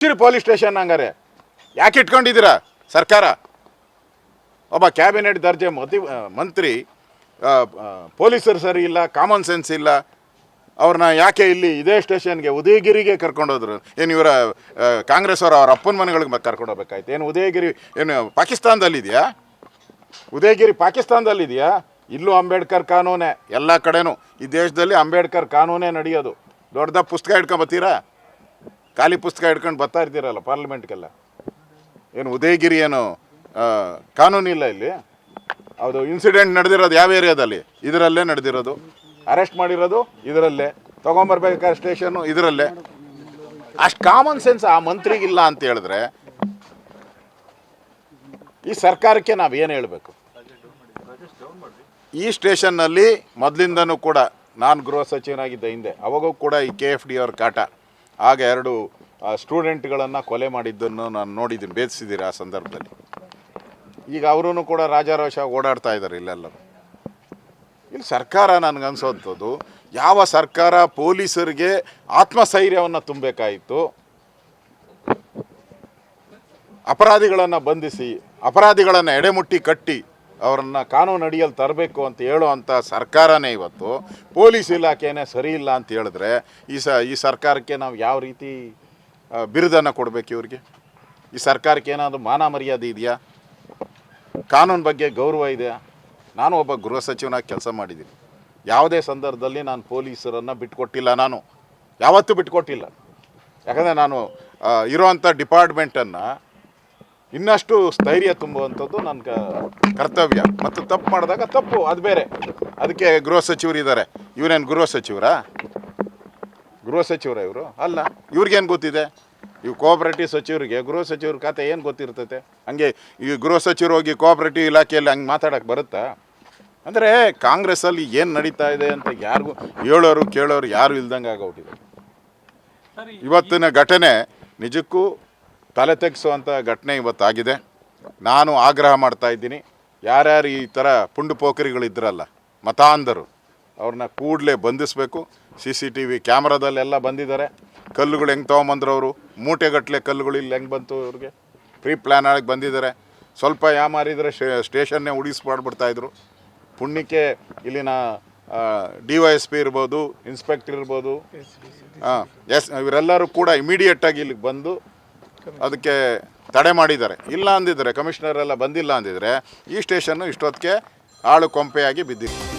Police station ಹಂಗಾರೆ ಯಾಕೆ ಇಟ್ಕೊಂಡಿದ್ದೀರಾ ಸರ್ಕಾರ? ಒಬ್ಬ ಕ್ಯಾಬಿನೆಟ್ ದರ್ಜೆ ಮಂತ್ರಿ ಪೊಲೀಸರು ಸರಿ ಇಲ್ಲ, ಕಾಮನ್ ಸೆನ್ಸ್ ಇಲ್ಲ, ಅವ್ರನ್ನ ಯಾಕೆ ಇಲ್ಲಿ ಇದೇ ಸ್ಟೇಷನ್ಗೆ ಉದಯಗಿರಿಗೆ ಕರ್ಕೊಂಡೋದ್ರು? ಏನು ಇವರ ಕಾಂಗ್ರೆಸ್ ಅವ್ರ ಅಪ್ಪನ ಮನೆಗಳಿಗೆ ಕರ್ಕೊಂಡು ಹೋಗ್ಬೇಕಾಯ್ತು? ಏನು ಉದಯಗಿರಿ ಏನು ಪಾಕಿಸ್ತಾನದಲ್ಲಿದೆಯಾ? ಉದಯಗಿರಿ ಪಾಕಿಸ್ತಾನದಲ್ಲಿದೆಯಾ? ಇಲ್ಲೂ ಅಂಬೇಡ್ಕರ್ ಕಾನೂನೇ, ಎಲ್ಲ ಕಡೆನೂ ಈ ದೇಶದಲ್ಲಿ ಅಂಬೇಡ್ಕರ್ ಕಾನೂನೇ ನಡೆಯೋದು. ದೊಡ್ಡದ ಪುಸ್ತಕ ಹಿಡ್ಕೊಂಬತ್ತೀರಾ? ಖಾಲಿ ಪುಸ್ತಕ ಹಿಡ್ಕೊಂಡು ಬರ್ತಾ ಇರ್ತೀರಲ್ಲ ಪಾರ್ಲಿಮೆಂಟ್ಗೆಲ್ಲ. ಏನು ಉದಯಗಿರಿ ಏನು ಕಾನೂನಿಲ್ಲ ಇಲ್ಲಿ? ಅದು ಇನ್ಸಿಡೆಂಟ್ ನಡೆದಿರೋದು ಯಾವ ಏರಿಯಾದಲ್ಲಿ? ಇದರಲ್ಲೇ ನಡೆದಿರೋದು. ಅರೆಸ್ಟ್ ಮಾಡಿರೋದು ಇದರಲ್ಲೇ, ತೊಗೊಂಬರ್ಬೇಕಾದ್ರೆ ಸ್ಟೇಷನ್ನು ಇದರಲ್ಲೇ. ಅಷ್ಟು ಕಾಮನ್ ಸೆನ್ಸ್ ಆ ಮಂತ್ರಿಗಿಲ್ಲ ಅಂತ ಹೇಳಿದ್ರೆ ಈ ಸರ್ಕಾರಕ್ಕೆ ನಾವೇನು ಹೇಳಬೇಕು? ಈ ಸ್ಟೇಷನ್ನಲ್ಲಿ ಮೊದಲಿಂದನೂ ಕೂಡ ನಾನು ಗೃಹ ಸಚಿವನಾಗಿದ್ದ ಹಿಂದೆ, ಅವಾಗೂ ಕೂಡ ಈ KFD ಅವ್ರ ಕಾಟ. ಆಗ 2 ಸ್ಟೂಡೆಂಟ್ಗಳನ್ನು ಕೊಲೆ ಮಾಡಿದ್ದನ್ನು ನಾನು ನೋಡಿದ್ದೀನಿ, ಬೇಧಿಸಿದ್ದೀರಿ ಆ ಸಂದರ್ಭದಲ್ಲಿ. ಈಗ ಅವರೂ ಕೂಡ ರಾಜಾರೋಷ ಓಡಾಡ್ತಾ ಇದ್ದಾರೆ ಇಲ್ಲೆಲ್ಲರೂ. ಇಲ್ಲಿ ಸರ್ಕಾರ ನನಗನ್ಸೋಂಥದ್ದು, ಯಾವ ಸರ್ಕಾರ ಪೊಲೀಸರಿಗೆ ಆತ್ಮಸ್ಥೈರ್ಯವನ್ನು ತುಂಬಬೇಕಾಯಿತು, ಅಪರಾಧಿಗಳನ್ನು ಬಂಧಿಸಿ ಅಪರಾಧಿಗಳನ್ನು ಎಡೆಮುಟ್ಟಿ ಕಟ್ಟಿ ಅವರನ್ನು ಕಾನೂನು ಅಡಿಯಲ್ಲಿ ತರಬೇಕು ಅಂತ ಹೇಳುವಂಥ ಸರ್ಕಾರನೇ ಇವತ್ತು ಪೊಲೀಸ್ ಇಲಾಖೆನೇ ಸರಿ ಇಲ್ಲ ಅಂತ ಹೇಳಿದ್ರೆ ಈ ಸರ್ಕಾರಕ್ಕೆ ನಾವು ಯಾವ ರೀತಿ ಬಿರುದನ್ನು ಕೊಡಬೇಕು? ಇವ್ರಿಗೆ ಈ ಸರ್ಕಾರಕ್ಕೆ ಏನಾದರೂ ಮಾನ ಮರ್ಯಾದೆ ಇದೆಯಾ? ಕಾನೂನು ಬಗ್ಗೆ ಗೌರವ ಇದೆಯಾ? ನಾನು ಒಬ್ಬ ಗೃಹ ಸಚಿವನಾಗಿ ಕೆಲಸ ಮಾಡಿದ್ದೀನಿ. ಯಾವುದೇ ಸಂದರ್ಭದಲ್ಲಿ ನಾನು ಪೊಲೀಸರನ್ನು ಬಿಟ್ಕೊಟ್ಟಿಲ್ಲ, ನಾನು ಯಾವತ್ತೂ ಬಿಟ್ಕೊಟ್ಟಿಲ್ಲ. ಯಾಕಂದರೆ ನಾನು ಇರೋವಂಥ ಡಿಪಾರ್ಟ್ಮೆಂಟನ್ನು ಇನ್ನಷ್ಟು ಸ್ಥೈರ್ಯ ತುಂಬುವಂಥದ್ದು ನನ್ನ ಕರ್ತವ್ಯ. ಮತ್ತು ತಪ್ಪು ಮಾಡಿದಾಗ ತಪ್ಪು, ಅದು ಬೇರೆ. ಅದಕ್ಕೆ ಗೃಹ ಸಚಿವರು ಇದ್ದಾರೆ. ಇವರೇನು ಗೃಹ ಸಚಿವರಾ? ಇವರು ಅಲ್ಲ. ಇವ್ರಿಗೇನು ಗೊತ್ತಿದೆ? ಇವು ಕೋಆಪರೇಟಿವ್ ಸಚಿವರಿಗೆ ಗೃಹ ಸಚಿವ್ರ ಖಾತೆ ಏನು ಗೊತ್ತಿರ್ತೈತೆ? ಹಂಗೆ ಈ ಗೃಹ ಸಚಿವರು ಹೋಗಿ ಕೋಆಪರೇಟಿವ್ ಇಲಾಖೆಯಲ್ಲಿ ಹಂಗೆ ಮಾತಾಡೋಕ್ಕೆ ಬರುತ್ತಾ? ಅಂದರೆ ಕಾಂಗ್ರೆಸ್ಸಲ್ಲಿ ಏನು ನಡೀತಾ ಇದೆ ಅಂತ ಯಾರಿಗೂ ಹೇಳೋರು ಕೇಳೋರು ಯಾರು ಇಲ್ದಂಗೆ ಆಗೋಗ್ಬಿಟ್ಟಿದೆ. ಇವತ್ತಿನ ಘಟನೆ ನಿಜಕ್ಕೂ ತಲೆ ತೆಗೆಸುವಂಥ ಘಟನೆ ಇವತ್ತಾಗಿದೆ. ನಾನು ಆಗ್ರಹ ಮಾಡ್ತಾಯಿದ್ದೀನಿ, ಯಾರ್ಯಾರು ಈ ಥರ ಪುಂಡು ಪೋಖರಿಗಳಿದ್ರಲ್ಲ, ಮತಾಂಧರು, ಅವ್ರನ್ನ ಕೂಡಲೇ ಬಂಧಿಸಬೇಕು. CCTV ಕ್ಯಾಮ್ರಾದಲ್ಲೆಲ್ಲ ಬಂದಿದ್ದಾರೆ. ಕಲ್ಲುಗಳು ಹೆಂಗೆ ತೊಗೊಂಬಂದ್ರು ಅವರು? ಮೂಟೆಗಟ್ಟಲೆ ಕಲ್ಲುಗಳು ಇಲ್ಲಿ ಹೆಂಗೆ ಬಂತು? ಅವ್ರಿಗೆ ಪ್ರೀ ಪ್ಲ್ಯಾನ್ ಆಗಿ ಬಂದಿದ್ದಾರೆ. ಸ್ವಲ್ಪ ಯಾಮಾರಿದರೆ ಸ್ಟೇಷನ್ನೇ ಉಳಿಸ್ಮಾಡ್ಬಿಡ್ತಾಯಿದ್ರು. ಪುಣ್ಯಕ್ಕೆ ಇಲ್ಲಿನ DYSP ಇರ್ಬೋದು, ಇನ್ಸ್ಪೆಕ್ಟರ್ ಇರ್ಬೋದು, ಇವರೆಲ್ಲರೂ ಕೂಡ ಇಮಿಡಿಯೇಟಾಗಿ ಇಲ್ಲಿಗೆ ಬಂದು ಅದಕ್ಕೆ ತಡೆ ಮಾಡಿದ್ದಾರೆ. ಇಲ್ಲ ಅಂದಿದ್ದಾರೆ, ಕಮಿಷನರ್ ಎಲ್ಲ ಬಂದಿಲ್ಲ ಅಂದಿದ್ರೆ ಈ ಸ್ಟೇಷನ್ನು ಇಷ್ಟೊತ್ತಿಗೆ ಆಳು ಕೊಂಪೆಯಾಗಿ ಬಿದ್ದಿತ್ತು.